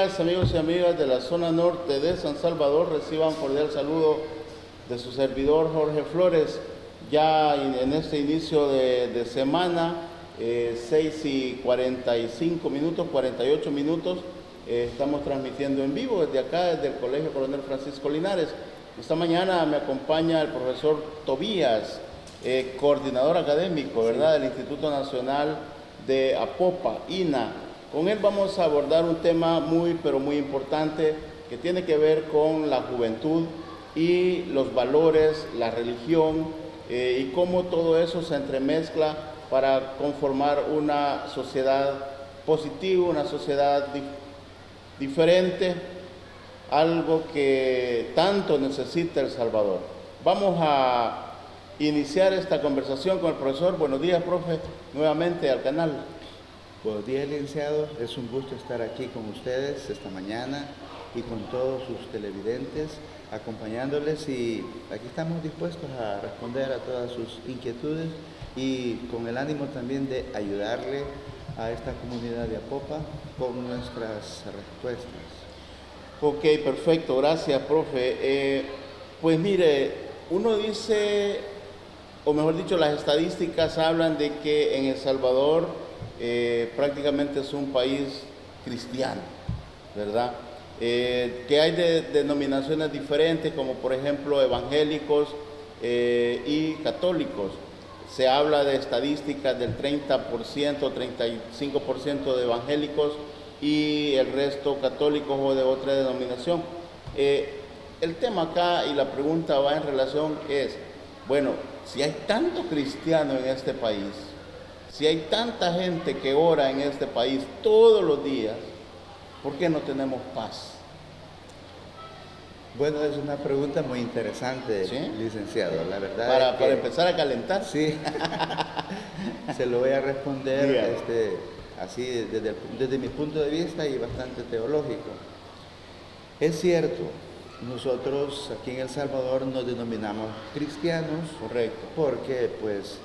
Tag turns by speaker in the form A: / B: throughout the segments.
A: días, amigos y amigas de la zona norte de San Salvador. Reciban un cordial saludo de su servidor Jorge Flores. Ya en este inicio de semana, 6:45, 48 minutos, estamos transmitiendo en vivo desde acá, desde el Colegio Coronel Francisco Linares. Esta mañana me acompaña el profesor Tobías, coordinador académico, ¿verdad?, del Instituto Nacional de Apopa, INA. Con él vamos a abordar un tema muy, pero muy importante que tiene que ver con la juventud y los valores, la religión y cómo todo eso se entremezcla para conformar una sociedad positiva, una sociedad diferente, algo que tanto necesita El Salvador. Vamos a iniciar esta conversación con el profesor. Buenos días, profe, nuevamente al canal.
B: Buenos días, licenciado. Es un gusto estar aquí con ustedes esta mañana y con todos sus televidentes, acompañándoles, y aquí estamos dispuestos a responder a todas sus inquietudes y con el ánimo también de ayudarle a esta comunidad de Apopa con nuestras respuestas.
A: Ok, perfecto, gracias, profe. Pues mire, uno dice, o mejor dicho, las estadísticas hablan de que en El Salvador prácticamente es un país cristiano, ¿verdad? Que hay denominaciones diferentes, como por ejemplo evangélicos y católicos. Se habla de estadísticas del 30%, 35% de evangélicos y el resto católicos o de otra denominación. El tema acá y la pregunta va en relación es, bueno, si hay tanto cristiano en este país, si hay tanta gente que ora en este país todos los días, ¿por qué no tenemos paz?
B: Bueno, es una pregunta muy interesante, ¿sí?, licenciado. La verdad
A: para empezar a calentar.
B: Sí, se lo voy a responder así desde mi punto de vista y bastante teológico. Es cierto, nosotros aquí en El Salvador nos denominamos cristianos.
A: Correcto.
B: Porque pues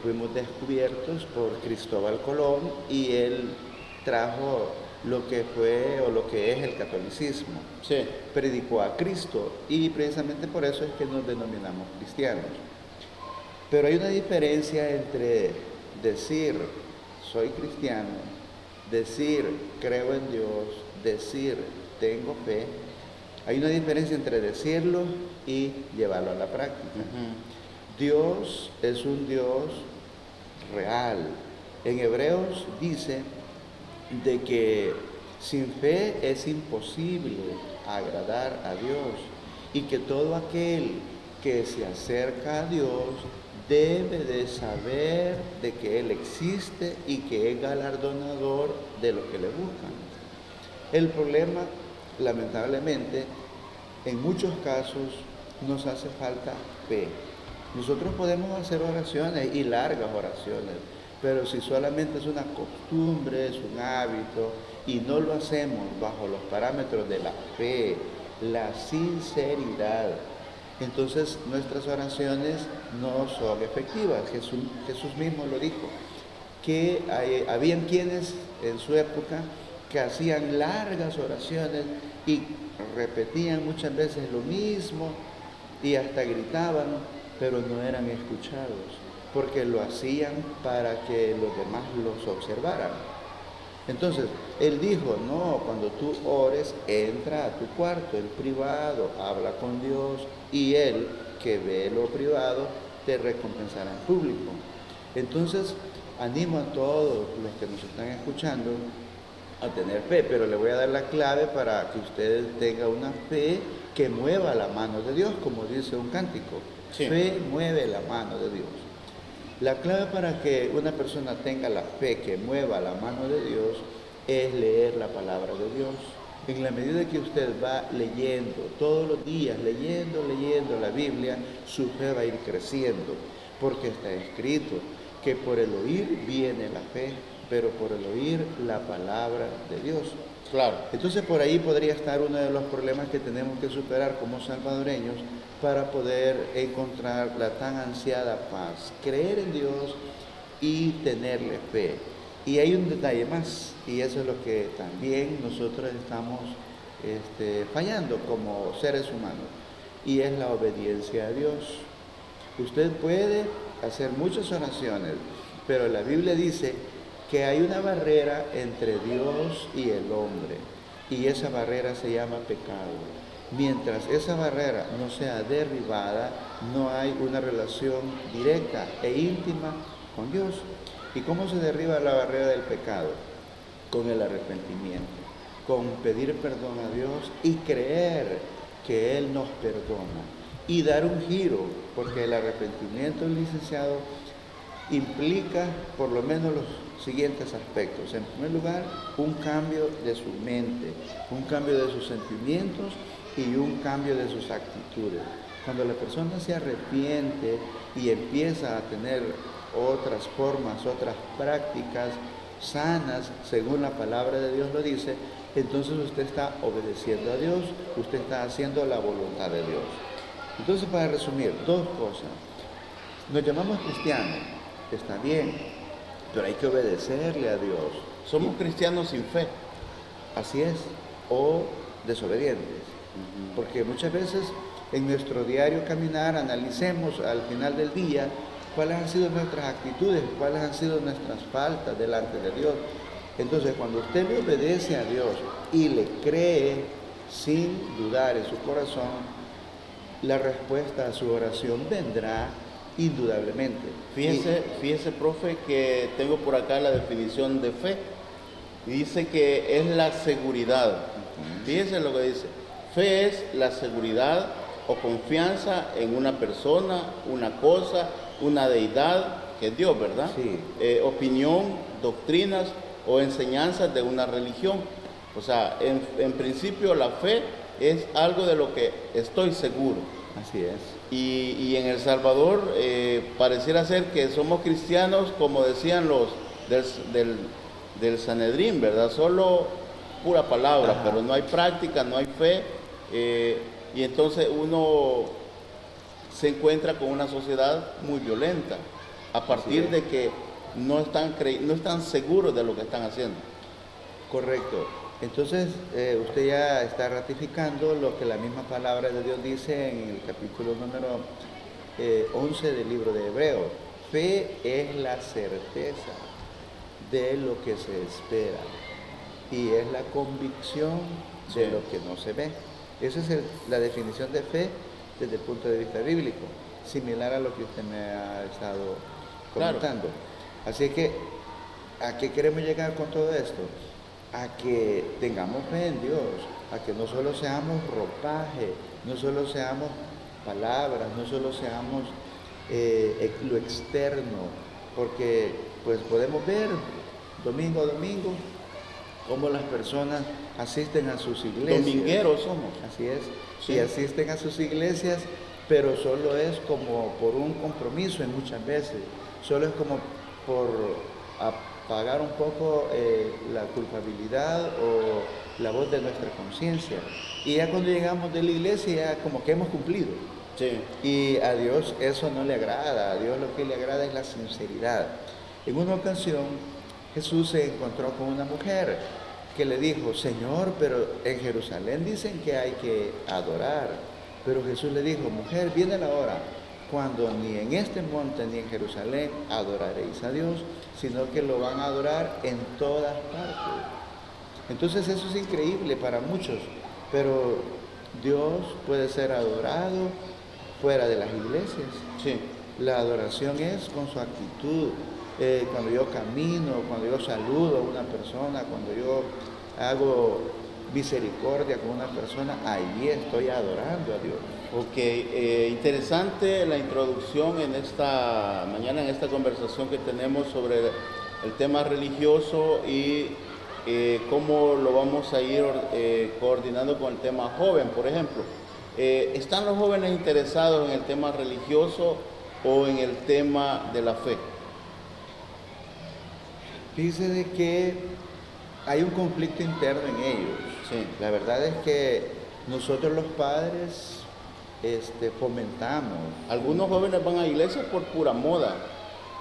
B: fuimos descubiertos por Cristóbal Colón y él trajo lo que fue o lo que es el catolicismo.
A: Sí.
B: Predicó a Cristo y precisamente por eso es que nos denominamos cristianos. Pero hay una diferencia entre decir soy cristiano, decir creo en Dios, decir tengo fe. Hay una diferencia entre decirlo y llevarlo a la práctica. Dios es un Dios real. En Hebreos dice de que sin fe es imposible agradar a Dios y que todo aquel que se acerca a Dios debe de saber de que Él existe y que es galardonador de lo que le buscan. El problema, lamentablemente, en muchos casos nos hace falta fe. Nosotros podemos hacer oraciones y largas oraciones, pero si solamente es una costumbre, es un hábito y no lo hacemos bajo los parámetros de la fe, la sinceridad, entonces nuestras oraciones no son efectivas. Jesús mismo lo dijo, que habían quienes en su época que hacían largas oraciones y repetían muchas veces lo mismo y hasta gritaban, pero no eran escuchados, porque lo hacían para que los demás los observaran. Entonces, él dijo, no, cuando tú ores, entra a tu cuarto, en privado, habla con Dios, y Él, que ve lo privado, te recompensará en público. Entonces, animo a todos los que nos están escuchando a tener fe, pero le voy a dar la clave para que ustedes tengan una fe que mueva la mano de Dios, como dice un cántico. Sí. Fe mueve la mano de Dios. La clave para que una persona tenga la fe que mueva la mano de Dios es leer la palabra de Dios. En la medida que usted va leyendo, todos los días, leyendo la Biblia, su fe va a ir creciendo, porque está escrito que por el oír viene la fe, pero por el oír la palabra de Dios.
A: Claro.
B: Entonces por ahí podría estar uno de los problemas que tenemos que superar como salvadoreños para poder encontrar la tan ansiada paz, creer en Dios y tenerle fe. Y hay un detalle más, y eso es lo que también nosotros estamos fallando como seres humanos, y es la obediencia a Dios. Usted puede hacer muchas oraciones, pero la Biblia dice que hay una barrera entre Dios y el hombre, y esa barrera se llama pecado. Mientras esa barrera no sea derribada, no hay una relación directa e íntima con Dios. ¿Y cómo se derriba la barrera del pecado? Con el arrepentimiento, con pedir perdón a Dios y creer que Él nos perdona y dar un giro, porque el arrepentimiento, licenciado, implica por lo menos los siguientes aspectos. En primer lugar, un cambio de su mente, un cambio de sus sentimientos y un cambio de sus actitudes. Cuando la persona se arrepiente y empieza a tener otras formas, otras prácticas sanas, según la palabra de Dios lo dice, entonces usted está obedeciendo a Dios, usted está haciendo la voluntad de Dios. Entonces, para resumir, dos cosas. Nos llamamos cristianos, está bien, pero hay que obedecerle a Dios.
A: Somos cristianos sin fe.
B: Así es, o desobedientes. Porque muchas veces en nuestro diario caminar analicemos al final del día cuáles han sido nuestras actitudes, cuáles han sido nuestras faltas delante de Dios. Entonces, cuando usted le obedece a Dios y le cree sin dudar en su corazón, la respuesta a su oración vendrá indudablemente.
A: Fíjese, profe, que tengo por acá la definición de fe. Y dice que es la seguridad. Fíjese lo que dice. Fe es la seguridad o confianza en una persona, una cosa, una deidad, que es Dios, ¿verdad?
B: Sí.
A: Opinión, doctrinas o enseñanzas de una religión. O sea, en principio la fe es algo de lo que estoy seguro.
B: Así es.
A: Y en El Salvador pareciera ser que somos cristianos, como decían los del Sanedrín, ¿verdad? Solo pura palabra,
B: Ajá.
A: pero no hay práctica, no hay fe. Y entonces uno se encuentra con una sociedad muy violenta, a partir de que no están seguros de lo que están haciendo.
B: Correcto. Entonces, usted ya está ratificando lo que la misma palabra de Dios dice en el capítulo número 11 del libro de Hebreos. Fe es la certeza de lo que se espera y es la convicción de lo que no se ve. Esa es la definición de fe desde el punto de vista bíblico, similar a lo que usted me ha estado comentando. Claro. Así que, ¿a qué queremos llegar con todo esto? A que tengamos fe en Dios, a que no solo seamos ropaje, no solo seamos palabras, no solo seamos lo externo, porque pues podemos ver domingo a domingo cómo las personas asisten a sus iglesias.
A: Domingueros somos.
B: Así es,
A: sí.
B: Y asisten a sus iglesias, pero solo es como por un compromiso en muchas veces, solo es como por apagar un poco la culpabilidad o la voz de nuestra conciencia. Y ya cuando llegamos de la iglesia, ya como que hemos cumplido.
A: Sí.
B: Y a Dios eso no le agrada, a Dios lo que le agrada es la sinceridad. En una ocasión, Jesús se encontró con una mujer que le dijo, Señor, pero en Jerusalén dicen que hay que adorar. Pero Jesús le dijo, mujer, viene la hora cuando ni en este monte ni en Jerusalén adoraréis a Dios, sino que lo van a adorar en todas partes. Entonces eso es increíble para muchos, pero Dios puede ser adorado fuera de las iglesias.
A: Sí.
B: La adoración es con su actitud. Cuando yo camino, cuando yo saludo a una persona, cuando yo hago misericordia con una persona, ahí estoy adorando a Dios.
A: Ok, interesante la introducción en esta mañana, en esta conversación que tenemos sobre el tema religioso y cómo lo vamos a ir coordinando con el tema joven, por ejemplo. ¿Están los jóvenes interesados en el tema religioso o en el tema de la fe?
B: Fíjese de que hay un conflicto interno en ellos.
A: Sí.
B: La verdad es que nosotros los padres fomentamos.
A: Algunos jóvenes van a iglesias por pura moda.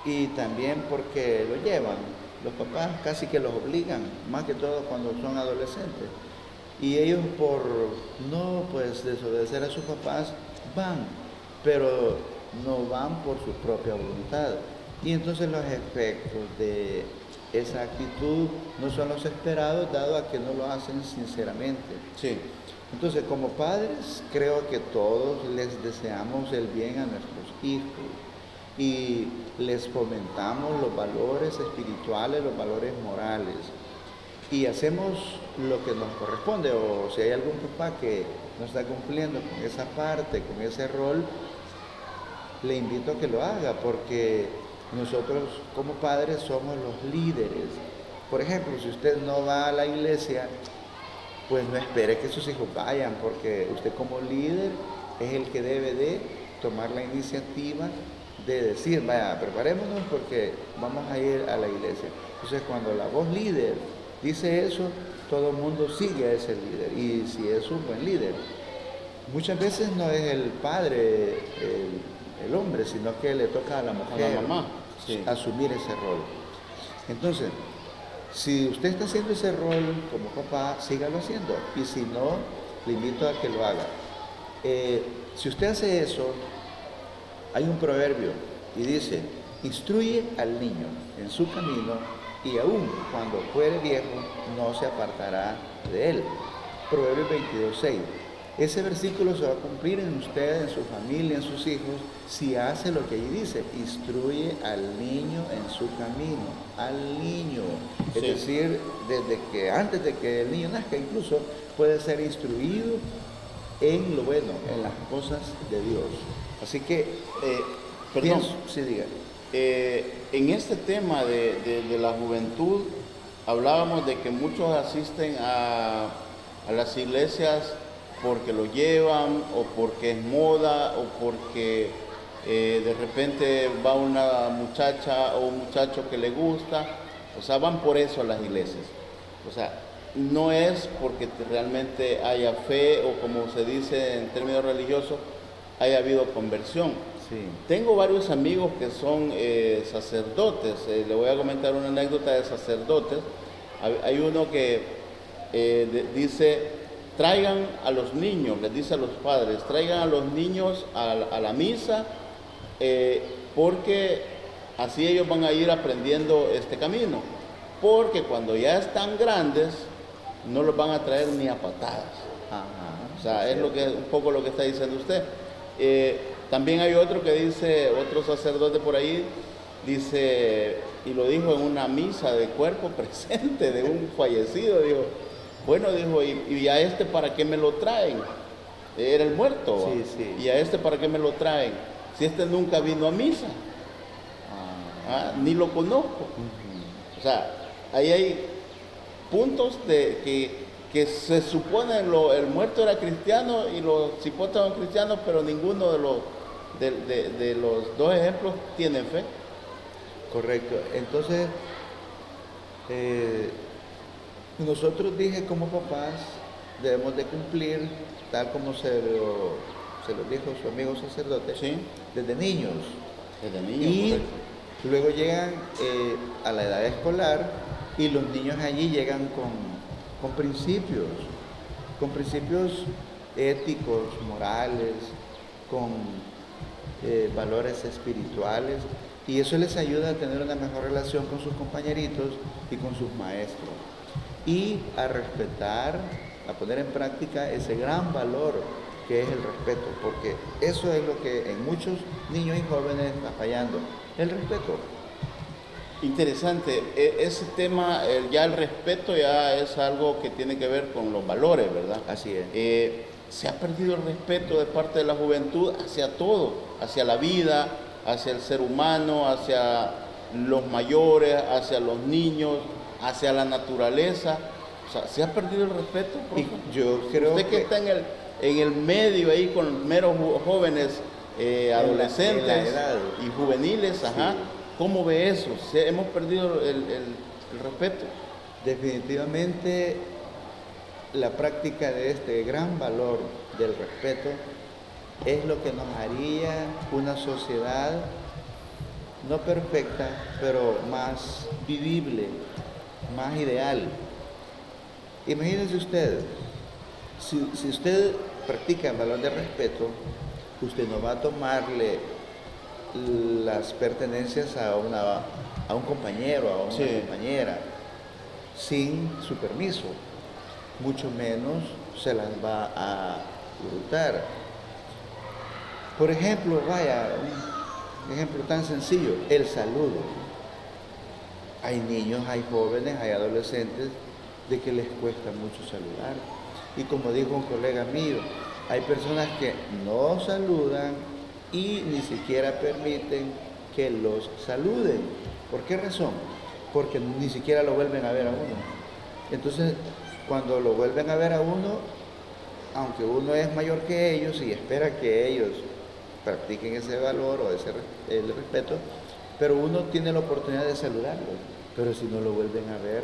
B: Y también porque lo llevan. los papás casi que los obligan, más que todo cuando son adolescentes. Y ellos por no pues desobedecer a sus papás van, pero no van por su propia voluntad. Y entonces los efectos de esa actitud no son los esperados, dado a que no lo hacen sinceramente.
A: Sí.
B: Entonces, como padres, creo que todos les deseamos el bien a nuestros hijos y les fomentamos los valores espirituales, los valores morales, y hacemos lo que nos corresponde. O si hay algún papá que no está cumpliendo con esa parte, con ese rol, le invito a que lo haga, porque nosotros como padres somos los líderes. Por ejemplo, si usted no va a la iglesia, pues no espere que sus hijos vayan, porque usted como líder es el que debe de tomar la iniciativa de decir, vaya, preparémonos porque vamos a ir a la iglesia. Entonces, cuando la voz líder dice eso, todo el mundo sigue a ese líder, y si es un buen líder. Muchas veces no es el padre, el hombre, sino que le toca a la mujer,
A: a la mamá, sí,
B: asumir ese rol. Entonces, si usted está haciendo ese rol como papá, sígalo haciendo. Y si no, le invito a que lo haga. Si usted hace eso, hay un proverbio y dice, instruye al niño en su camino y aún cuando fuere viejo no se apartará de él. Proverbios 22:6. Ese versículo se va a cumplir en usted, en su familia, en sus hijos, si hace lo que allí dice, instruye al niño en su camino, al niño. Es decir, desde que antes de que el niño nazca, incluso puede ser instruido en lo bueno, en las cosas de Dios. Así que,
A: perdón,
B: sí, diga.
A: En este tema de la juventud, hablábamos de que muchos asisten a las iglesias porque lo llevan, o porque es moda, o porque de repente va una muchacha o un muchacho que le gusta. O sea, van por eso a las iglesias. O sea, no es porque realmente haya fe, o como se dice en términos religiosos, haya habido conversión.
B: Sí.
A: Tengo varios amigos que son sacerdotes. Le voy a comentar una anécdota de sacerdotes. Hay uno que dice, traigan a los niños, les dice a los padres, traigan a los niños a la misa, porque así ellos van a ir aprendiendo este camino. Porque cuando ya están grandes, no los van a traer ni a patadas.
B: Ajá,
A: o sea, es un poco lo que está diciendo usted. También hay otro que dice, otro sacerdote por ahí, dice, y lo dijo en una misa de cuerpo presente de un fallecido, dijo, bueno, dijo, ¿y a este para qué me lo traen? Era el muerto.
B: Sí, sí.
A: ¿Y a este para qué me lo traen? Si este nunca vino a misa. Ni lo conozco.
B: Uh-huh.
A: O sea, ahí hay puntos que se supone el muerto era cristiano y los cipotes eran cristianos, pero ninguno de los dos ejemplos tienen fe.
B: Correcto. Entonces, nosotros dije como papás debemos de cumplir tal como se lo dijo su amigo sacerdote,
A: ¿sí?
B: Desde niños.
A: Desde niños,
B: y
A: correcto.
B: Luego llegan a la edad escolar, y los niños allí llegan con principios éticos, morales, con valores espirituales, y eso les ayuda a tener una mejor relación con sus compañeritos y con sus maestros, y a respetar, a poner en práctica ese gran valor que es el respeto, porque eso es lo que en muchos niños y jóvenes está fallando, el respeto.
A: Interesante, ese tema, ya el respeto ya es algo que tiene que ver con los valores, ¿verdad?
B: Así es.
A: Se ha perdido el respeto de parte de la juventud hacia todo, hacia la vida, hacia el ser humano, hacia los mayores, hacia los niños, hacia la naturaleza. O sea, se ha perdido el respeto, profe.
B: Y yo creo
A: usted que está en el medio ahí con meros jóvenes, adolescentes
B: en la edad.
A: y juveniles, ajá.
B: Sí.
A: ¿Cómo ve eso? ¿Hemos perdido el respeto?
B: Definitivamente la práctica de este gran valor del respeto es lo que nos haría una sociedad no perfecta, pero más vivible, más ideal. Imagínense usted, si usted practica el valor de respeto, usted no va a tomarle las pertenencias a un compañero, a una compañera, sin su permiso. Mucho menos se las va a hurtar. Por ejemplo, un ejemplo tan sencillo, el saludo. Hay niños, hay jóvenes, hay adolescentes de que les cuesta mucho saludar. Y como dijo un colega mío, hay personas que no saludan y ni siquiera permiten que los saluden. ¿Por qué razón? Porque ni siquiera lo vuelven a ver a uno. Entonces, cuando lo vuelven a ver a uno, aunque uno es mayor que ellos y espera que ellos practiquen ese valor o el respeto, pero uno tiene la oportunidad de saludarlos. Pero si no lo vuelven a ver,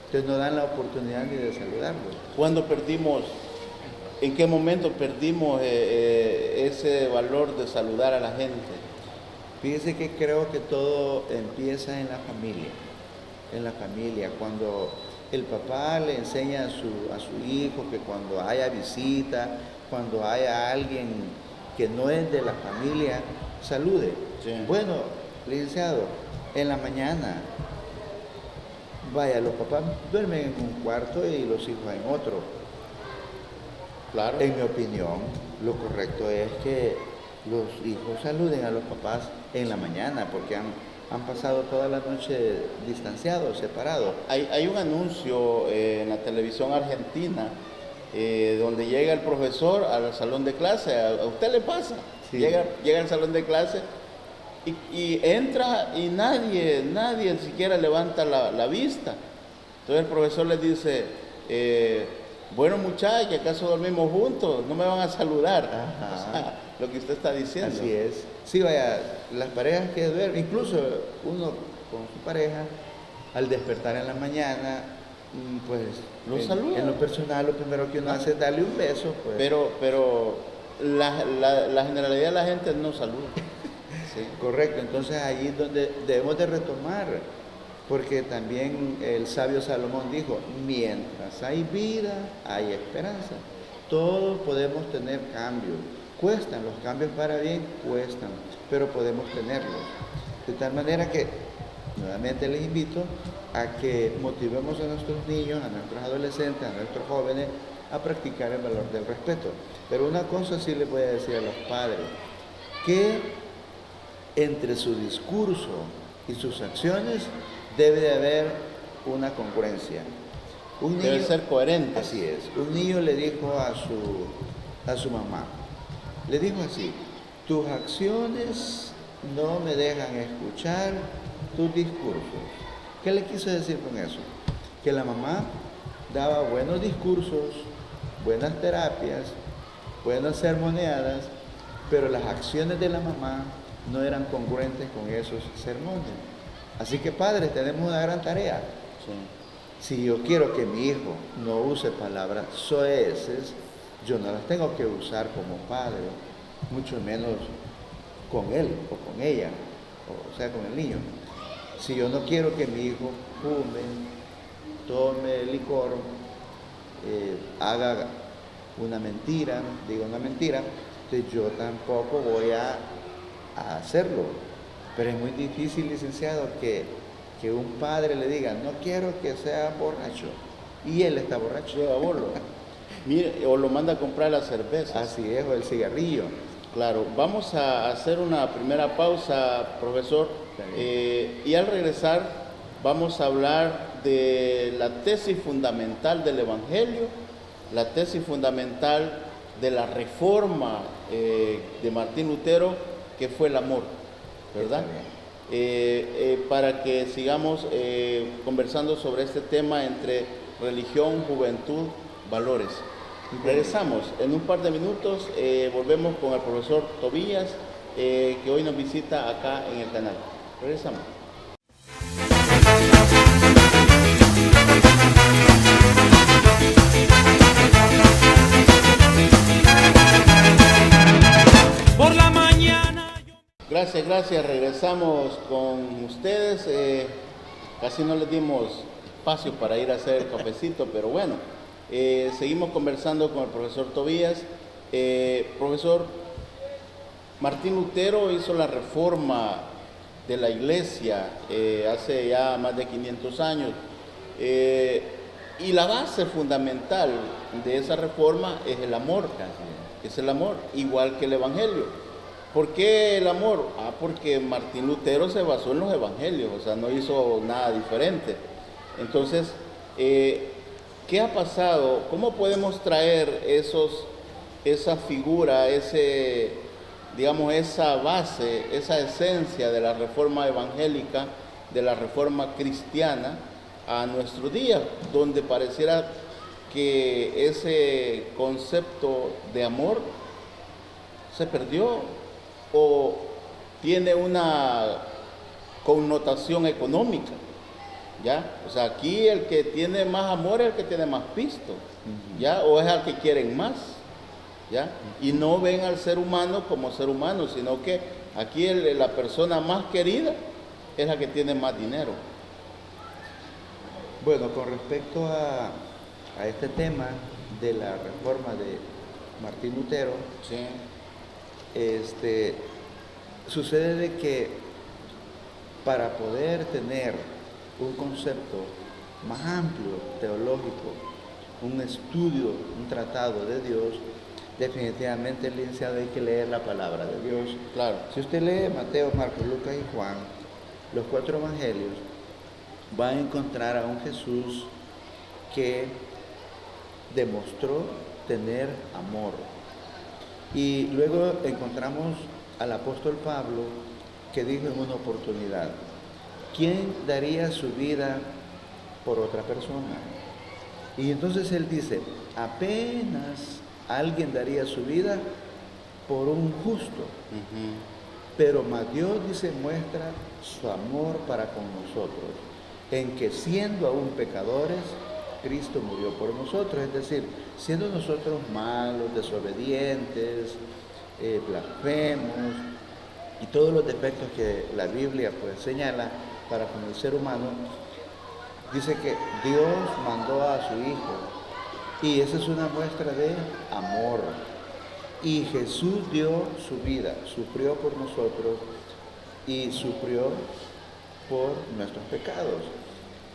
B: entonces no dan la oportunidad ni de saludarlos.
A: ¿Cuándo perdimos, en qué momento perdimos ese valor de saludar a la gente?
B: Fíjese que creo que todo empieza en la familia. En la familia, cuando el papá le enseña a su hijo que cuando haya visita, cuando haya alguien que no es de la familia, salude.
A: Sí.
B: Bueno, licenciado, en la mañana, vaya, los papás duermen en un cuarto y los hijos en otro.
A: Claro.
B: En mi opinión, lo correcto es que los hijos saluden a los papás en la mañana, porque han pasado toda la noche distanciados, separados.
A: Hay un anuncio en la televisión argentina donde llega el profesor al salón de clase. ¿A usted le pasa?
B: Sí.
A: Llega al salón de clase y entra y nadie siquiera levanta la vista. Entonces el profesor les dice, bueno muchachos, ¿acaso dormimos juntos? No me van a saludar. O sea, lo que usted está diciendo.
B: Así es. Sí, vaya, las parejas que duermen, incluso uno con su pareja, al despertar en la mañana, pues
A: lo saluda.
B: En lo personal, lo primero que uno hace es darle un beso. Pues.
A: Pero la generalidad de la gente no saluda.
B: Sí. Correcto, entonces ahí es donde debemos de retomar, porque también el sabio Salomón dijo, mientras hay vida, hay esperanza. Todos podemos tener cambios. Cuestan, los cambios para bien cuestan, pero podemos tenerlos. De tal manera que, nuevamente les invito a que motivemos a nuestros niños, a nuestros adolescentes, a nuestros jóvenes a practicar el valor del respeto. Pero una cosa sí les voy a decir a los padres, que entre su discurso y sus acciones debe de haber una congruencia.
A: Debe ser coherente.
B: Así es. Un niño le dijo a su mamá, le dijo así, tus acciones no me dejan escuchar tus discursos. ¿Qué le quiso decir con eso? Que la mamá daba buenos discursos, buenas terapias, buenas sermoneadas, pero las acciones de la mamá no eran congruentes con esos sermones. Así que padres, tenemos una gran tarea. Sí. Si yo quiero que mi hijo no use palabras soeces, yo no las tengo que usar como padre, mucho menos con él o con ella, o sea, con el niño. Si yo no quiero que mi hijo fume, tome licor, haga una mentira, diga una mentira, entonces yo tampoco voy a hacerlo. Pero es muy difícil, licenciado, que un padre le diga, no quiero que sea borracho, y él está borracho.
A: Mire, o lo manda a comprar la cerveza.
B: Así es, o el cigarrillo.
A: Claro, vamos a hacer una primera pausa, profesor, y al regresar vamos a hablar de la tesis fundamental del Evangelio, la tesis fundamental de la reforma de Martín Lutero, que fue el amor, ¿verdad? Para que sigamos conversando sobre este tema entre religión, juventud, valores. Regresamos en un par de minutos, volvemos con el profesor Tobías, que hoy nos visita acá en el canal. Regresamos. Gracias, gracias. Regresamos con ustedes. Casi no les dimos espacio para ir a hacer el cafecito, pero bueno, seguimos conversando con el profesor Tobías. Profesor, Martín Lutero hizo la reforma de la iglesia hace ya más de 500 años. Y la base fundamental de esa reforma es el amor. Es el amor, igual que el evangelio. ¿Por qué el amor? Porque Martín Lutero se basó en los evangelios, o sea, no hizo nada diferente. Entonces, ¿qué ha pasado? ¿Cómo podemos traer esa figura, digamos, esa base, esa esencia de la reforma evangélica, de la reforma cristiana a nuestros días, donde pareciera que ese concepto de amor se perdió o tiene una connotación económica? ¿Ya? O sea, aquí el que tiene más amor es el que tiene más pisto, ¿ya? O es el que quieren más, ¿ya? Y no ven al ser humano como ser humano, sino que aquí la persona más querida es la que tiene más dinero.
B: Bueno, con respecto a este tema de la reforma de Martín Lutero,
A: Sí.
B: Sucede de que para poder tener un concepto más amplio, teológico, un estudio, un tratado de Dios, definitivamente, licenciado, hay que leer la palabra de Dios.
A: Claro.
B: Si usted lee Mateo, Marcos, Lucas y Juan, los 4 evangelios, va a encontrar a un Jesús que demostró tener amor. Y luego encontramos al apóstol Pablo que dijo en una oportunidad: ¿quién daría su vida por otra persona? Y entonces él dice: apenas alguien daría su vida por un justo. Pero más Dios, dice, muestra su amor para con nosotros, en que siendo aún pecadores, Cristo murió por nosotros. Es decir, siendo nosotros malos, desobedientes, blasfemos y todos los defectos que la Biblia pues señala para con el ser humano, dice que Dios mandó a su Hijo, y esa es una muestra de amor. Y Jesús dio su vida, sufrió por nosotros y sufrió por nuestros pecados.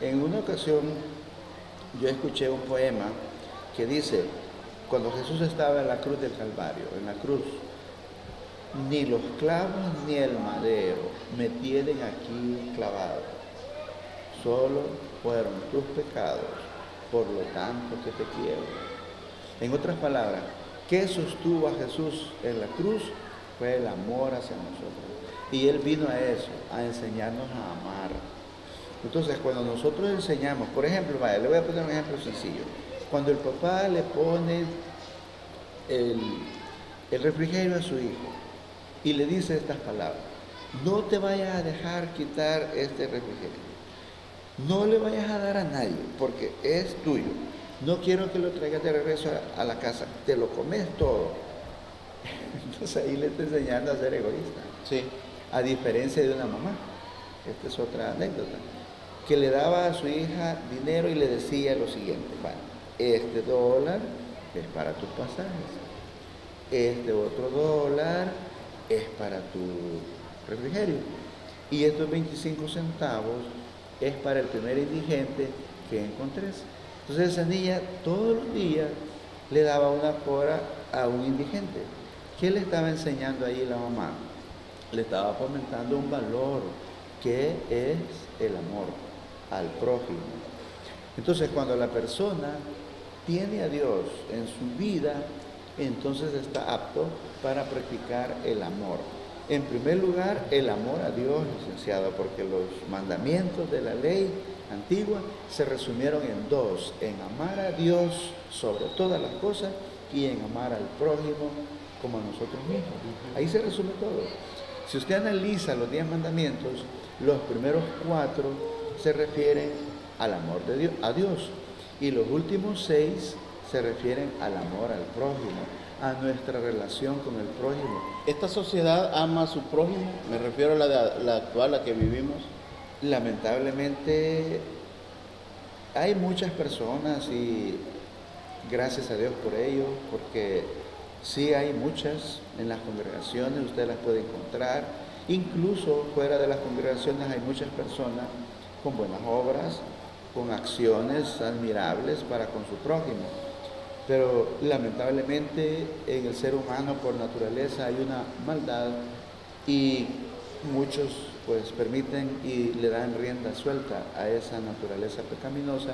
B: En una ocasión yo escuché un poema que dice: cuando Jesús estaba en la cruz del Calvario, en la cruz, ni los clavos ni el madero me tienen aquí clavado, solo fueron tus pecados, por lo tanto que te quiero. En otras palabras, ¿qué sostuvo a Jesús en la cruz? Fue el amor hacia nosotros. Y Él vino a eso, a enseñarnos a amar. Entonces, cuando nosotros enseñamos, por ejemplo, le voy a poner un ejemplo sencillo. Cuando el papá le pone el refrigerio a su hijo y le dice estas palabras: no te vayas a dejar quitar este refrigerio, no le vayas a dar a nadie porque es tuyo, no quiero que lo traigas de regreso a la casa, te lo comes todo. Entonces ahí le está enseñando a ser egoísta.
A: Sí.
B: A diferencia de una mamá, esta es otra anécdota, que le daba a su hija dinero y le decía lo siguiente: bueno, este $1 es para tus pasajes, este otro $1 es para tu refrigerio, y estos 25 centavos es para el primer indigente que encontres. Entonces esa niña todos los días le daba una cora a un indigente. ¿Qué le estaba enseñando ahí la mamá? Le estaba fomentando un valor que es el amor al prójimo. Entonces, cuando la persona tiene a Dios en su vida, entonces está apto para practicar el amor. En primer lugar, el amor a Dios, licenciado, porque los mandamientos de la ley antigua se resumieron en 2: en amar a Dios sobre todas las cosas y en amar al prójimo como a nosotros mismos. Ahí se resume todo. Si usted analiza los 10 mandamientos, los primeros 4 se refieren al amor de Dios, y los últimos 6 se refieren al amor al prójimo, a nuestra relación con el prójimo.
A: ¿Esta sociedad ama a su prójimo? Me refiero a la actual, la que vivimos.
B: Lamentablemente hay muchas personas y gracias a Dios por ello, porque sí hay muchas en las congregaciones, usted las puede encontrar, incluso fuera de las congregaciones hay muchas personas con buenas obras, con acciones admirables para con su prójimo. Pero lamentablemente en el ser humano por naturaleza hay una maldad y muchos pues permiten y le dan rienda suelta a esa naturaleza pecaminosa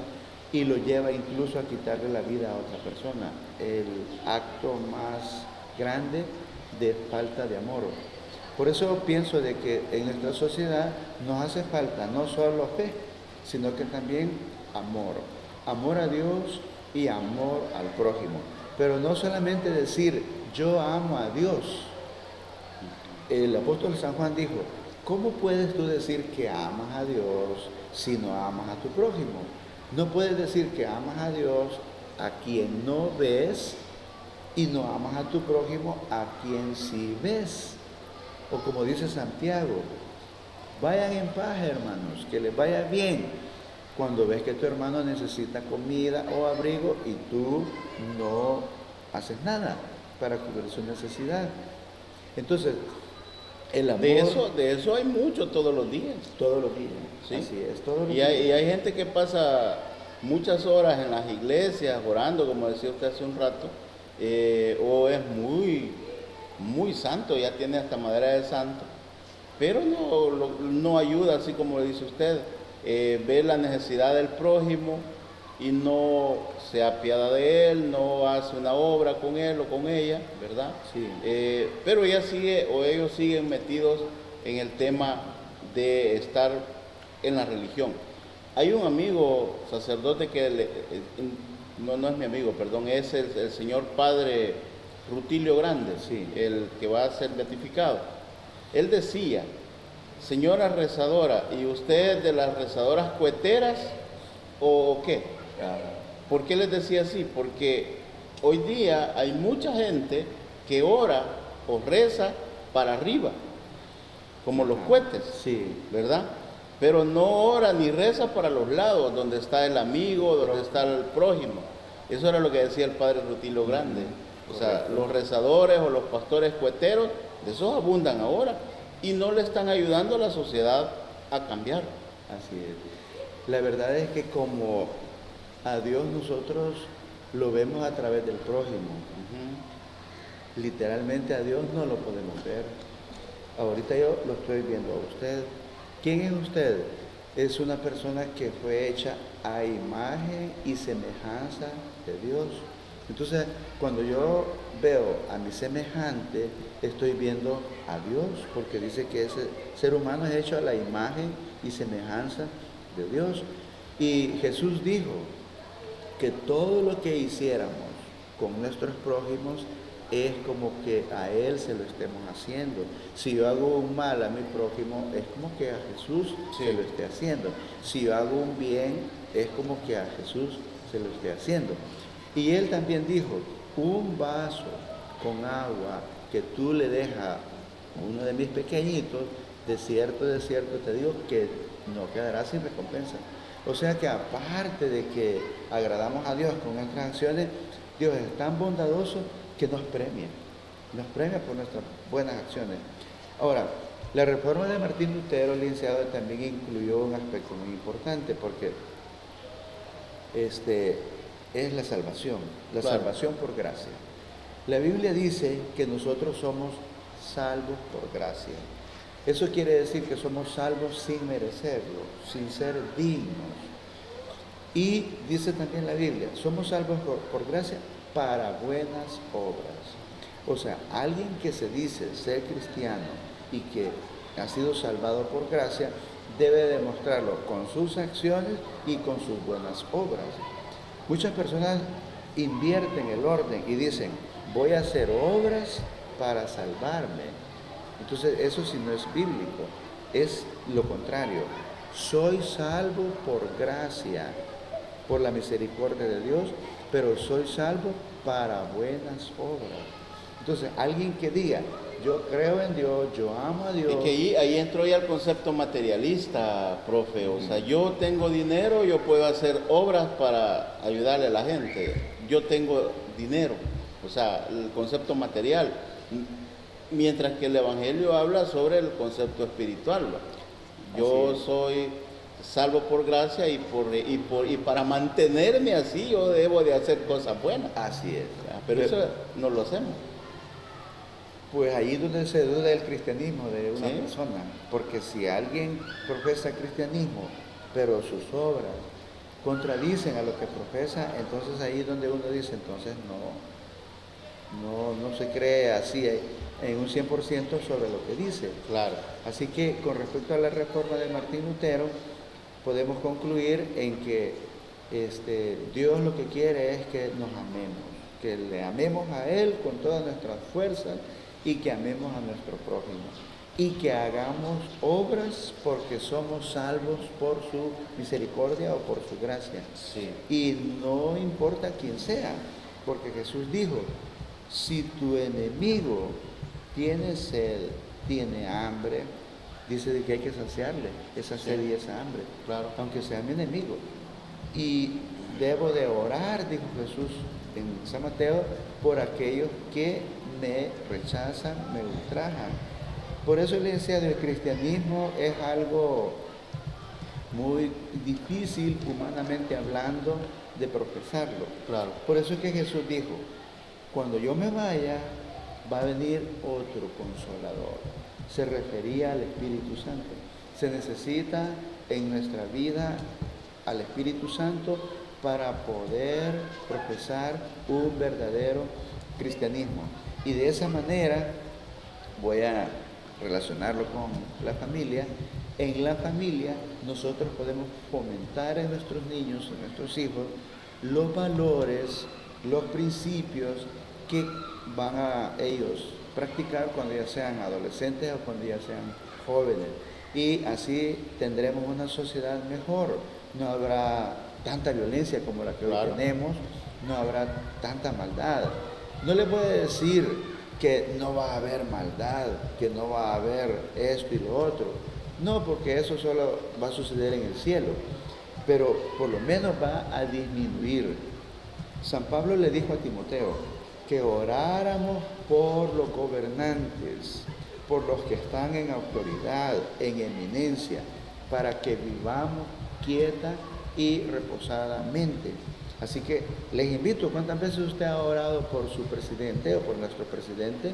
B: y lo lleva incluso a quitarle la vida a otra persona, el acto más grande de falta de amor. Por eso pienso de que en nuestra sociedad nos hace falta no solo fe, sino que también amor a Dios y amor al prójimo. Pero no solamente decir yo amo a Dios. El apóstol San Juan dijo, ¿cómo puedes tú decir que amas a Dios si no amas a tu prójimo? No puedes decir que amas a Dios a quien no ves y no amas a tu prójimo a quien sí ves. O como dice Santiago, vayan en paz, hermanos, que les vaya bien cuando ves que tu hermano necesita comida o abrigo y tú no haces nada para cubrir su necesidad. Entonces, el amor...
A: De eso hay mucho todos los días.
B: Todos los días,
A: ¿sí?
B: Así es, todos los
A: Y
B: días.
A: hay gente que pasa muchas horas en las iglesias orando, como decía usted hace un rato, o es muy santo, ya tiene hasta madera de santo, pero no ayuda, así como le dice usted, ve la necesidad del prójimo y no se apiada de él, no hace una obra con él o con ella, ¿verdad?
B: Sí.
A: Pero ella sigue o ellos siguen metidos en el tema de estar en la religión. Hay un amigo sacerdote que no es mi amigo, perdón, es el señor padre Rutilio Grande,
B: sí,
A: el que va a ser beatificado. Él decía, señora rezadora, ¿y usted es de las rezadoras cueteras o qué? ¿Por qué les decía así? Porque hoy día hay mucha gente que ora o reza para arriba, como los cohetes,
B: sí,
A: ¿verdad? Pero no ora ni reza para los lados, donde está el amigo, donde está el prójimo. Eso era lo que decía el padre Rutilio Grande. O sea, los rezadores o los pastores cueteros, de esos abundan ahora y no le están ayudando a la sociedad a cambiar.
B: Así es. La verdad es que como a Dios nosotros lo vemos a través del prójimo. Literalmente a Dios no lo podemos ver. Ahorita yo lo estoy viendo a usted. ¿Quién es usted? Es una persona que fue hecha a imagen y semejanza de Dios. Entonces, cuando yo veo a mi semejante, estoy viendo a Dios, porque dice que ese ser humano es hecho a la imagen y semejanza de Dios. Y Jesús dijo que todo lo que hiciéramos con nuestros prójimos es como que a Él se lo estemos haciendo. Si yo hago un mal a mi prójimo, es como que a Jesús se lo esté haciendo. Si yo hago un bien, es como que a Jesús se lo esté haciendo. Y Él también dijo, un vaso con agua que tú le dejas a uno de mis pequeñitos, de cierto te digo que no quedará sin recompensa. O sea que aparte de que agradamos a Dios con nuestras acciones, Dios es tan bondadoso que nos premia por nuestras buenas acciones. Ahora, la reforma de Martín Lutero, licenciado, también incluyó un aspecto muy importante, porque es la salvación por gracia. La Biblia dice que nosotros somos salvos por gracia. Eso quiere decir que somos salvos sin merecerlo, sin ser dignos. Y dice también la Biblia, somos salvos por gracia para buenas obras. O sea, alguien que se dice ser cristiano y que ha sido salvado por gracia, debe demostrarlo con sus acciones y con sus buenas obras. Muchas personas invierten el orden y dicen, voy a hacer obras para salvarme. Entonces, eso sí no es bíblico, es lo contrario. Soy salvo por gracia, por la misericordia de Dios, pero soy salvo para buenas obras. Entonces, alguien que diga, yo creo en Dios, yo amo a Dios.
A: Es que ahí entró ya el concepto materialista, profe. O sea, yo tengo dinero, yo puedo hacer obras para ayudarle a la gente. Yo tengo dinero, o sea, el concepto material. Mientras que el Evangelio habla sobre el concepto espiritual. Yo soy salvo por gracia y para mantenerme así yo debo de hacer cosas buenas.
B: Así es.
A: Pero eso no lo hacemos.
B: Pues ahí es donde se duda el cristianismo de una persona, porque si alguien profesa cristianismo, pero sus obras contradicen a lo que profesa, entonces ahí es donde uno dice, entonces no se cree así en un 100% sobre lo que dice.
A: Claro.
B: Así que con respecto a la reforma de Martín Lutero, podemos concluir en que Dios lo que quiere es que nos amemos, que le amemos a Él con todas nuestras fuerzas y que amemos a nuestro prójimo y que hagamos obras porque somos salvos por su misericordia o por su gracia.
A: Sí.
B: Y no importa quién sea, porque Jesús dijo, si tu enemigo tiene sed, tiene hambre, dice de que hay que saciarle esa sed y esa hambre,
A: claro,
B: aunque sea mi enemigo. Y debo de orar, dijo Jesús en San Mateo, por aquellos que me rechazan, me ultrajan. Por eso le decía, el cristianismo es algo muy difícil, humanamente hablando, de profesarlo.
A: Claro.
B: Por eso es que Jesús dijo, cuando yo me vaya, va a venir otro consolador. Se refería al Espíritu Santo. Se necesita en nuestra vida al Espíritu Santo para poder profesar un verdadero cristianismo. Y de esa manera voy a relacionarlo con la familia. En la familia nosotros podemos fomentar en nuestros niños, en nuestros hijos, los valores, los principios que van a ellos practicar cuando ya sean adolescentes o cuando ya sean jóvenes. Y así tendremos una sociedad mejor. No habrá tanta violencia como la que hoy tenemos, no habrá tanta maldad. No les voy a decir que no va a haber maldad, que no va a haber esto y lo otro. No, porque eso solo va a suceder en el cielo, pero por lo menos va a disminuir. San Pablo le dijo a Timoteo que oráramos por los gobernantes, por los que están en autoridad, en eminencia, para que vivamos quieta y reposadamente. Así que les invito, ¿cuántas veces usted ha orado por su presidente o por nuestro presidente?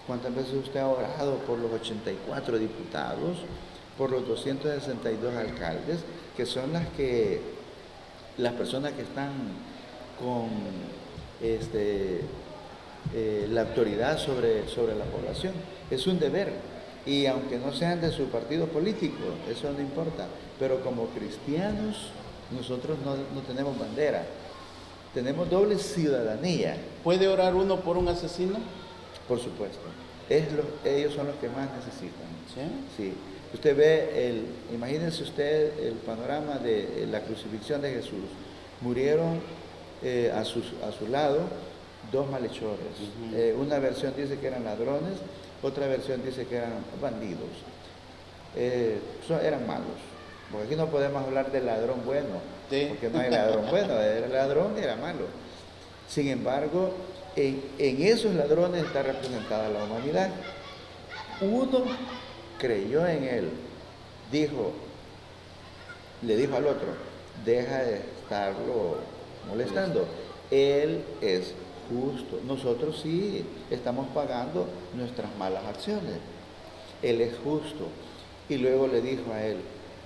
B: ¿Cuántas veces usted ha orado por los 84 diputados, por los 262 alcaldes, que son las personas que están con la autoridad sobre la población? Es un deber. Y aunque no sean de su partido político, eso no importa. Pero como cristianos, nosotros no tenemos bandera. Tenemos doble ciudadanía.
A: ¿Puede orar uno por un asesino?
B: Por supuesto. Ellos son los que más necesitan.
A: ¿Sí?
B: Sí. Usted ve, imagínense usted el panorama de la crucifixión de Jesús. Murieron a su lado dos malhechores. Una versión dice que eran ladrones, otra versión dice que eran bandidos. Eran malos. Porque aquí no podemos hablar de ladrón bueno, porque no hay ladrón bueno, el ladrón era malo. Sin embargo, en esos ladrones está representada la humanidad. Uno creyó en él, le dijo al otro, deja de estarlo molestando, él es justo, nosotros sí estamos pagando nuestras malas acciones, él es justo. Y luego le dijo a él,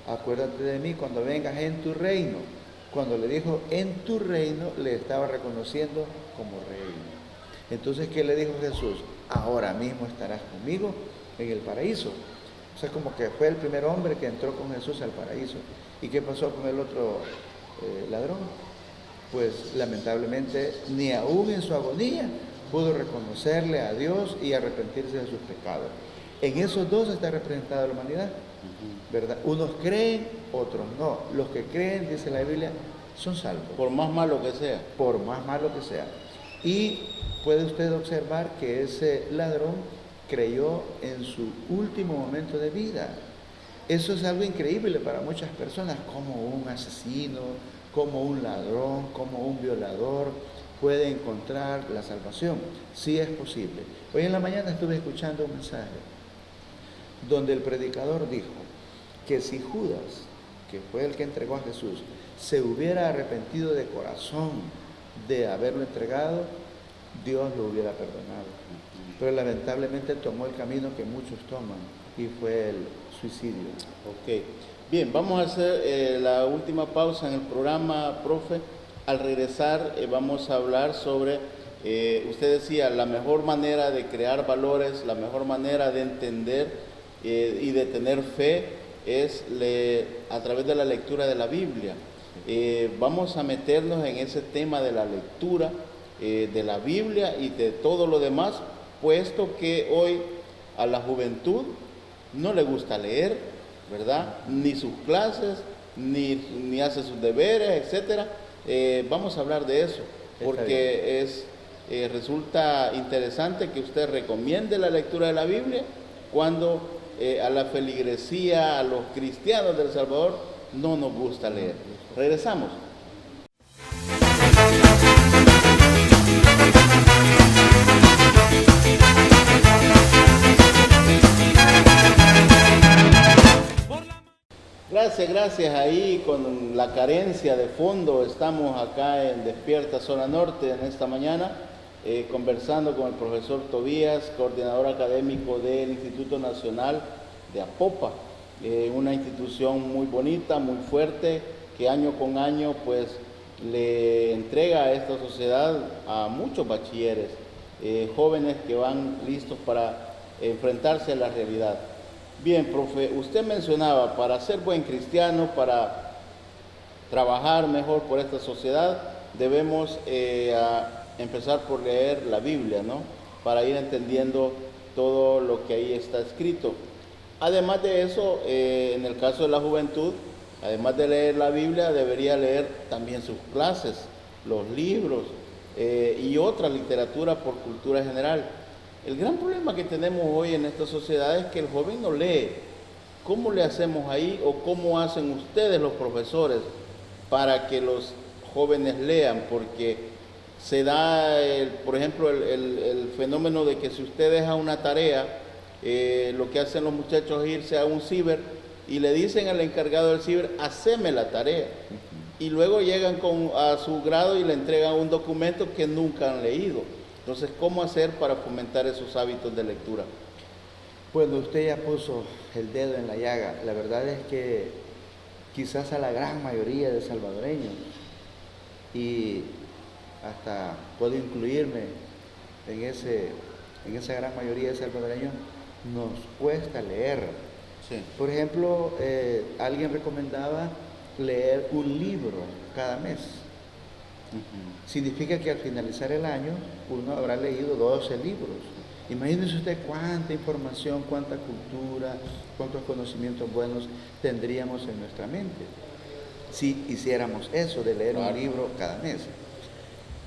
B: acuérdate de mí cuando vengas en tu reino. Cuando le dijo en tu reino, le estaba reconociendo como rey. Entonces, ¿qué le dijo Jesús? Ahora mismo estarás conmigo en el paraíso. O sea, como que fue el primer hombre que entró con Jesús al paraíso. ¿Y qué pasó con el otro ladrón? Pues lamentablemente, ni aún en su agonía pudo reconocerle a Dios y arrepentirse de sus pecados. En esos dos está representada la humanidad, ¿verdad? Unos creen, otros no. Los que creen, dice la Biblia, son salvos.
A: Por más malo que sea.
B: Por más malo que sea. Y puede usted observar que ese ladrón creyó en su último momento de vida. Eso es algo increíble para muchas personas, como un asesino, como un ladrón, como un violador puede encontrar la salvación. Sí es posible. Hoy en la mañana estuve escuchando un mensaje donde el predicador dijo que si Judas, que fue el que entregó a Jesús, se hubiera arrepentido de corazón de haberlo entregado, Dios lo hubiera perdonado. Pero lamentablemente tomó el camino que muchos toman y fue el suicidio.
A: Ok. Bien, vamos a hacer la última pausa en el programa, profe. Al regresar vamos a hablar sobre, usted decía, la mejor manera de crear valores, la mejor manera de entender y de tener fe es a través de la lectura de la Biblia. Vamos a meternos en ese tema de la lectura de la Biblia y de todo lo demás, puesto que hoy a la juventud no le gusta leer, ¿verdad? Ni sus clases, ni hace sus deberes, etcétera. Vamos a hablar de eso, porque resulta interesante que usted recomiende la lectura de la Biblia cuando a la feligresía, a los cristianos de El Salvador, no nos gusta leer. Regresamos. Gracias. Ahí con la carencia de fondo estamos acá en Despierta Zona Norte en esta mañana conversando con el profesor Tobías, coordinador académico del Instituto Nacional de Apopa, una institución muy bonita, muy fuerte, que año con año pues le entrega a esta sociedad a muchos bachilleres, jóvenes que van listos para enfrentarse a la realidad. Bien, profe, usted mencionaba, para ser buen cristiano, para trabajar mejor por esta sociedad, debemos empezar por leer la Biblia, ¿no? Para ir entendiendo todo lo que ahí está escrito. Además de eso, en el caso de la juventud, además de leer la Biblia, debería leer también sus clases, los libros y otra literatura por cultura general. El gran problema que tenemos hoy en esta sociedad es que el joven no lee. ¿Cómo le hacemos ahí o cómo hacen ustedes los profesores para que los jóvenes lean? Porque se da, por ejemplo, el fenómeno de que si usted deja una tarea, lo que hacen los muchachos es irse a un ciber y le dicen al encargado del ciber, haceme la tarea. Y luego llegan a su grado y le entregan un documento que nunca han leído. Entonces, ¿cómo hacer para fomentar esos hábitos de lectura?
B: Bueno, usted ya puso el dedo en la llaga. La verdad es que quizás a la gran mayoría de salvadoreños, y hasta puedo incluirme en esa gran mayoría de salvadoreños, nos cuesta leer.
A: Sí.
B: Por ejemplo, alguien recomendaba leer un libro cada mes. Significa que al finalizar el año uno habrá leído 12 libros. Imagínese usted cuánta información, cuánta cultura, cuántos conocimientos buenos tendríamos en nuestra mente si hiciéramos eso de leer un libro cada mes.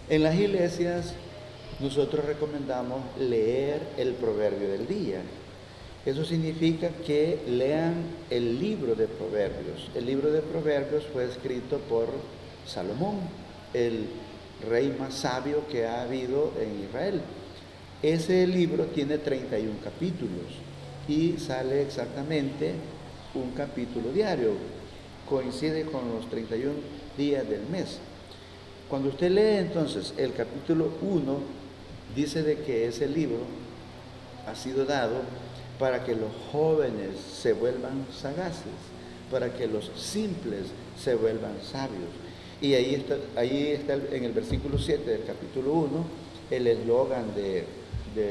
B: En las iglesias nosotros recomendamos leer el proverbio del día. Eso significa que lean el libro de Proverbios. El libro de Proverbios fue escrito por Salomón, el rey más sabio que ha habido en Israel. Ese libro tiene 31 capítulos y sale exactamente un capítulo diario. Coincide con los 31 días del mes. Cuando usted lee entonces el capítulo 1, dice de que ese libro ha sido dado para que los jóvenes se vuelvan sagaces, para que los simples se vuelvan sabios. Y ahí está en el versículo 7 del capítulo 1 el eslogan de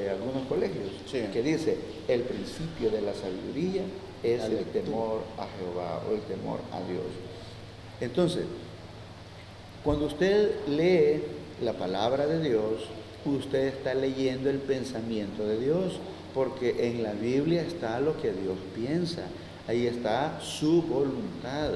B: algunos colegios, sí, que dice, el principio de la sabiduría es el temor a Jehová o el temor a Dios. Entonces, cuando usted lee la palabra de Dios, usted está leyendo el pensamiento de Dios, porque en la Biblia está lo que Dios piensa, ahí está su voluntad.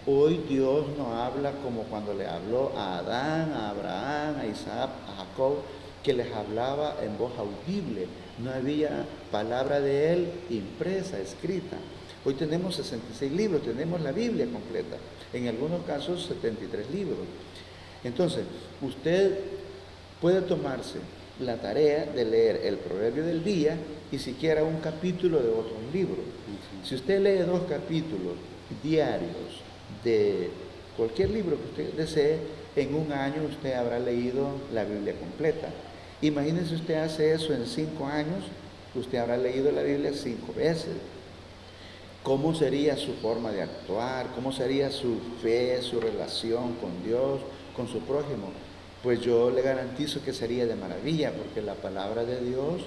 B: Hoy Dios no habla como cuando le habló a Adán, a Abraham, a Isaac, a Jacob, que les hablaba en voz audible. No había palabra de él impresa, escrita. Hoy tenemos 66 libros, tenemos la Biblia completa. En algunos casos 73 libros. Entonces, usted puede tomarse la tarea de leer el proverbio del día y siquiera un capítulo de otros libros. Si usted lee 2 capítulos diarios de cualquier libro que usted desee, en un año usted habrá leído la Biblia completa. Imagínese usted hace eso en 5 años, usted habrá leído la Biblia 5 veces. ¿Cómo sería su forma de actuar? ¿Cómo sería su fe, su relación con Dios, con su prójimo? Pues yo le garantizo que sería de maravilla, porque la palabra de Dios,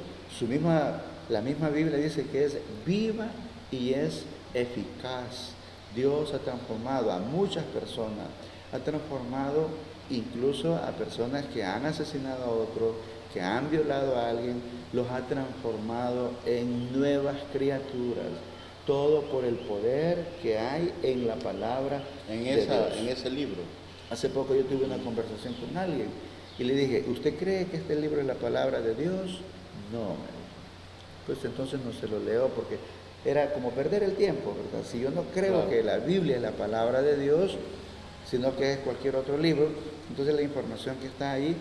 B: la misma Biblia dice que es viva y es eficaz. Dios ha transformado a muchas personas, ha transformado incluso a personas que han asesinado a otros, que han violado a alguien, los ha transformado en nuevas criaturas. Todo por el poder que hay en la palabra
A: en
B: de Dios.
A: En ese libro.
B: Hace poco yo tuve una conversación con alguien y le dije, ¿usted cree que este libro es la palabra de Dios? No, me dijo. Pues entonces no se lo leo porque era como perder el tiempo, ¿verdad? Si yo no creo que la Biblia es la palabra de Dios, sino que es cualquier otro libro, entonces la información que está ahí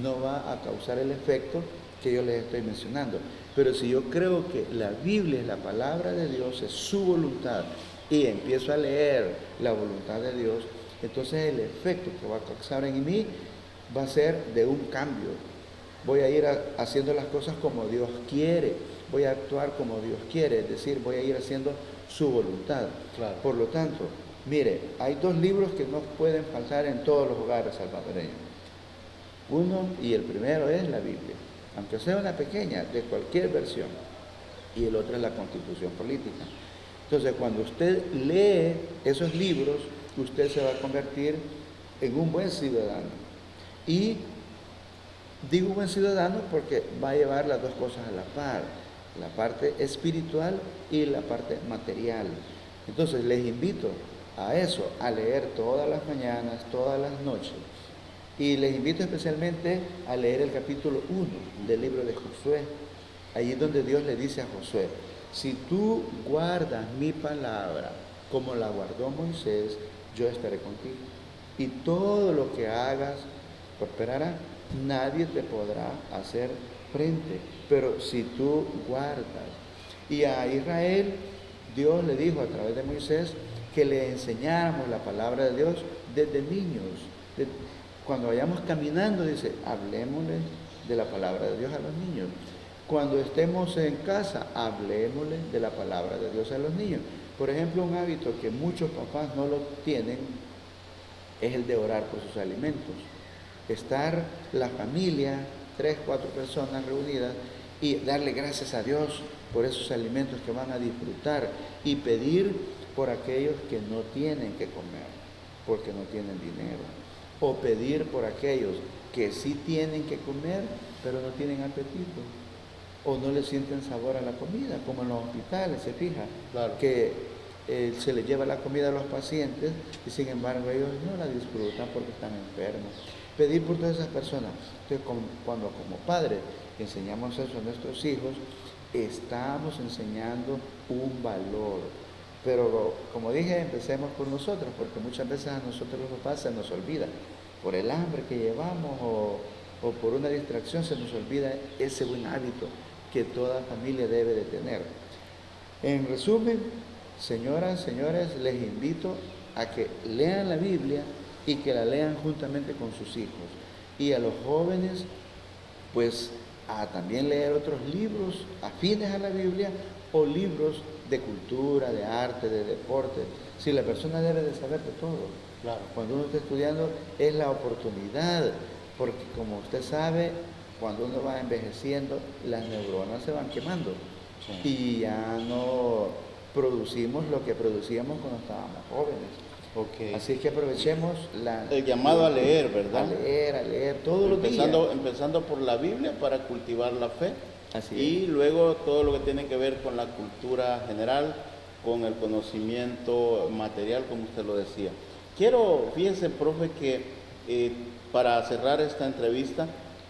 B: no va a causar el efecto que yo les estoy mencionando. Pero si yo creo que la Biblia es la palabra de Dios, es su voluntad, y empiezo a leer la voluntad de Dios, entonces el efecto que va a causar en mí va a ser de un cambio. Voy a ir haciendo las cosas como Dios quiere, voy a actuar como Dios quiere, es decir, voy a ir haciendo su voluntad.
A: Claro.
B: Por lo tanto, mire, hay 2 libros que no pueden faltar en todos los hogares salvadoreños. Uno, y el primero es la Biblia, aunque sea una pequeña, de cualquier versión, y el otro es la Constitución Política. Entonces, cuando usted lee esos libros, usted se va a convertir en un buen ciudadano. Y digo buen ciudadano porque va a llevar las 2 cosas a la par, la parte espiritual y la parte material. Entonces, les invito a eso, a leer todas las mañanas, todas las noches. Y les invito especialmente a leer el capítulo 1 del libro de Josué. Allí es donde Dios le dice a Josué, si tú guardas mi palabra como la guardó Moisés, yo estaré contigo. Y todo lo que hagas prosperará. Nadie te podrá hacer frente, pero si tú guardas. Y a Israel, Dios le dijo a través de Moisés que le enseñáramos la palabra de Dios desde niños. Cuando vayamos caminando, dice, hablemosle de la palabra de Dios a los niños. Cuando estemos en casa, hablemosle de la palabra de Dios a los niños. Por ejemplo, un hábito que muchos papás no lo tienen es el de orar por sus alimentos. Estar la familia, 3, 4 personas reunidas y darle gracias a Dios por esos alimentos que van a disfrutar y pedir por aquellos que no tienen que comer, porque no tienen dinero. O pedir por aquellos que sí tienen que comer, pero no tienen apetito. O no le sienten sabor a la comida, como en los hospitales, se fija,
A: Claro.
B: que se les lleva la comida a los pacientes y sin embargo ellos no la disfrutan porque están enfermos. Pedir por todas esas personas. Entonces, cuando como padres enseñamos eso a nuestros hijos, estamos enseñando un valor. Pero como dije, empecemos por nosotros, porque muchas veces a nosotros los papás se nos olvida, por el hambre que llevamos o por una distracción se nos olvida ese buen hábito que toda familia debe de tener. En resumen, señoras, señores, les invito a que lean la Biblia y que la lean juntamente con sus hijos. Y a los jóvenes, pues, a también leer otros libros afines a la Biblia o libros de cultura, de arte, de deporte. Si la persona debe de saber de todo.
A: Claro.
B: Cuando uno está estudiando es la oportunidad, porque como usted sabe, cuando uno va envejeciendo, las neuronas se van quemando. Sí. Y ya no producimos lo que producíamos cuando estábamos jóvenes.
A: Okay.
B: Así que aprovechemos
A: el llamado a leer, ¿verdad?
B: A leer todos los días.
A: Empezando por la Biblia para cultivar la fe.
B: Así
A: y luego todo lo que tiene que ver con la cultura general, con el conocimiento material, como usted lo decía. Fíjense, profe, que para cerrar esta entrevista,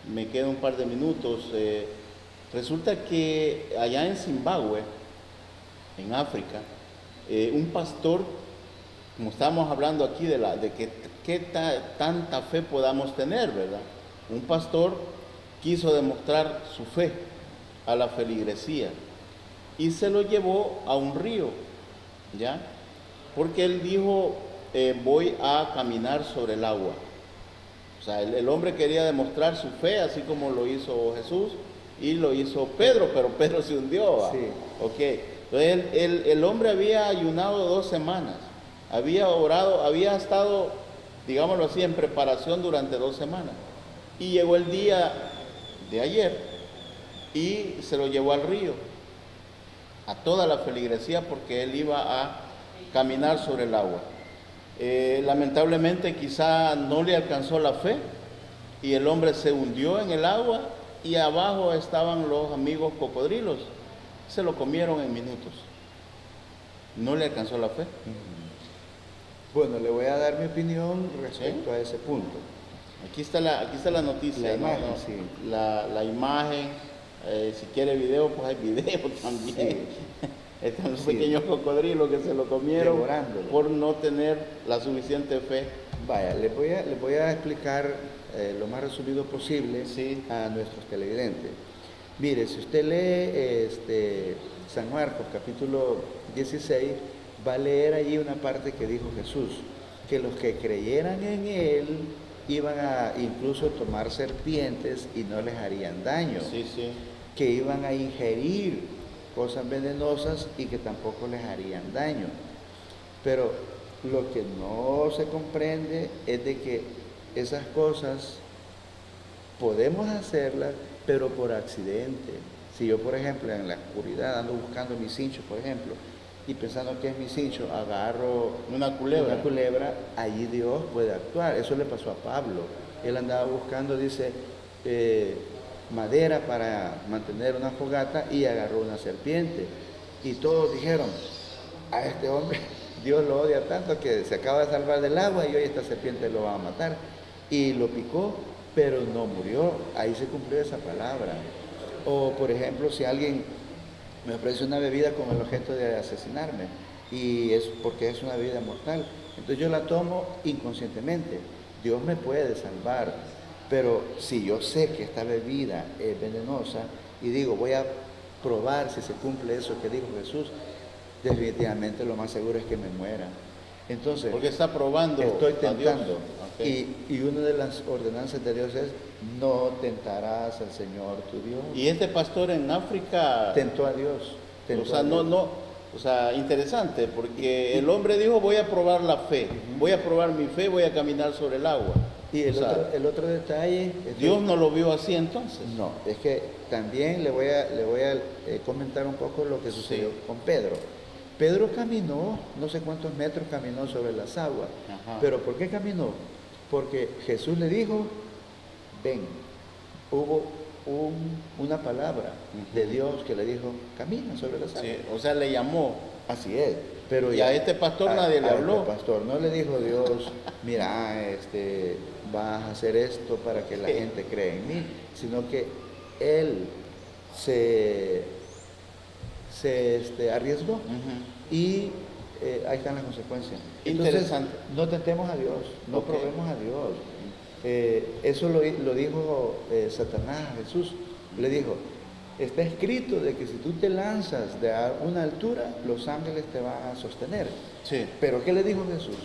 A: me quedan un par de minutos. Resulta que allá en Zimbabue, en África, un pastor, como estábamos hablando aquí de qué tanta fe podamos tener, ¿verdad? Un pastor quiso demostrar su fe a la feligresía y se lo llevó a un río, ¿ya? Porque él dijo, voy a caminar sobre el agua. O sea, el hombre quería demostrar su fe, así como lo hizo Jesús y lo hizo Pedro, pero Pedro se hundió, ¿va?
B: Sí.
A: Ok. Entonces el hombre había ayunado 2 semanas, había orado, había estado, digámoslo así, en preparación durante 2 semanas. Y llegó el día de ayer y se lo llevó al río, a toda la feligresía, porque él iba a caminar sobre el agua. Lamentablemente quizá no le alcanzó la fe y el hombre se hundió en el agua y abajo estaban los amigos cocodrilos. Se lo comieron en minutos. No le alcanzó la fe.
B: Bueno, le voy a dar mi opinión respecto a ese punto.
A: Aquí está la noticia.
B: La imagen,
A: ¿no?
B: sí.
A: La imagen, si quiere video, pues hay video también.
B: Sí.
A: Están los
B: Sí.
A: pequeños cocodrilos que se lo comieron
B: Devorándolo.
A: por no tener la suficiente fe.
B: Vaya, les voy a explicar lo más resumido posible
A: Sí.
B: a nuestros televidentes. Mire, si usted lee San Marcos capítulo 16, va a leer allí una parte que dijo Jesús, que los que creyeran en Él iban a incluso tomar serpientes y no les harían daño,
A: Sí, sí.
B: que iban a ingerir cosas venenosas y que tampoco les harían daño. Pero lo que no se comprende es de que esas cosas podemos hacerlas, pero por accidente. Si yo, por ejemplo, en la oscuridad ando buscando mi cincho, por ejemplo, y pensando que es mi cincho, agarro
A: Una culebra.
B: allí Dios puede actuar. Eso le pasó a Pablo. Él andaba buscando, dice, madera para mantener una fogata y agarró una serpiente. Y todos dijeron, a este hombre Dios lo odia tanto que se acaba de salvar del agua y hoy esta serpiente lo va a matar. Y lo picó, pero no murió. Ahí se cumplió esa palabra. O, por ejemplo, si alguien me ofrece una bebida con el objeto de asesinarme, y es porque es una bebida mortal, entonces yo la tomo inconscientemente. Dios me puede salvar, pero si yo sé que esta bebida es venenosa y digo, voy a probar si se cumple eso que dijo Jesús, definitivamente lo más seguro es que me muera. Entonces,
A: Porque está probando
B: estoy
A: a
B: tentando.
A: Dios. Okay.
B: Y una de las ordenanzas de Dios es, no tentarás al Señor tu Dios.
A: Y este pastor en África,
B: Tentó a Dios.
A: o sea, interesante, porque el hombre dijo, voy a probar la fe, voy a probar mi fe, voy a caminar sobre el agua.
B: Y
A: O sea,
B: el otro detalle es que-
A: Dios no lo vio así entonces.
B: No, es que también le voy a comentar un poco lo que sucedió
A: Sí.
B: con Pedro. Pedro caminó, no sé cuántos metros caminó sobre las aguas.
A: Ajá.
B: Pero ¿por qué caminó? Porque Jesús le dijo, ven. Hubo una palabra de Dios que le dijo, camina sobre las aguas.
A: Sí, o sea, le llamó.
B: Así es. Pero
A: Y a este pastor nadie le habló.
B: Este pastor no le dijo Dios, mira, vas a hacer esto para que la
A: Sí.
B: gente crea en mí, sino que él se arriesgó
A: Ujú.
B: y ahí están las consecuencias. Entonces,
A: Interesante.
B: no tentemos a Dios, no
A: Ok.
B: probemos a Dios. Eso lo dijo Satanás a Jesús. Le dijo, está escrito de que si tú te lanzas de a una altura, los ángeles te van a sostener.
A: Sí.
B: Pero ¿qué le dijo Jesús?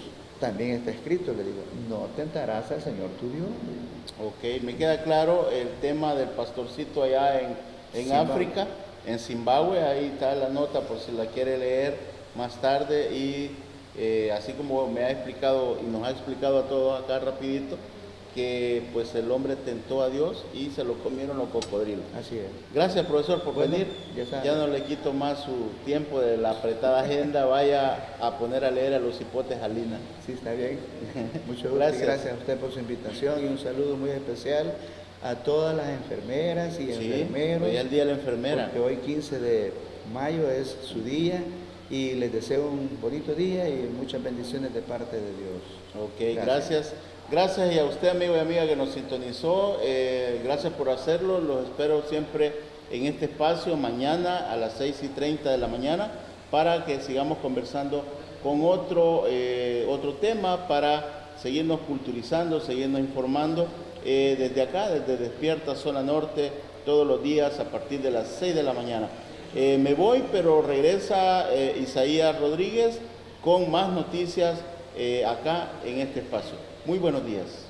B: También está escrito, le dijo, no tentarás al Señor tu Dios.
A: Ok, me queda claro el tema del pastorcito allá en
B: Zimbabue.
A: África, en Zimbabue. Ahí está la nota por si la quiere leer más tarde. Y así como me ha explicado y nos ha explicado a todos acá rapidito, que pues el hombre tentó a Dios y se lo comieron los cocodrilos.
B: Así es.
A: Gracias, profesor, por
B: Bueno,
A: venir.
B: ya sabe.
A: Ya no le quito más su tiempo de la apretada agenda. Vaya a poner a leer a los hipotes a Lina.
B: Sí, está bien. Mucho gusto.
A: Gracias.
B: Y gracias a usted por su invitación y un saludo muy especial a todas las enfermeras y
A: Sí,
B: enfermeros.
A: hoy es el día de la enfermera.
B: Porque hoy 15 de mayo es su día y les deseo un bonito día y muchas bendiciones de parte de Dios.
A: Ok, gracias. Gracias y a usted, amigo y amiga, que nos sintonizó. Gracias por hacerlo. Los espero siempre en este espacio mañana a las 6:30 de la mañana para que sigamos conversando con otro tema para seguirnos culturizando, seguirnos informando desde acá, desde Despierta Zona Norte, todos los días a partir de las 6 de la mañana. Me voy, pero regresa Isaías Rodríguez con más noticias acá en este espacio. Muy buenos días.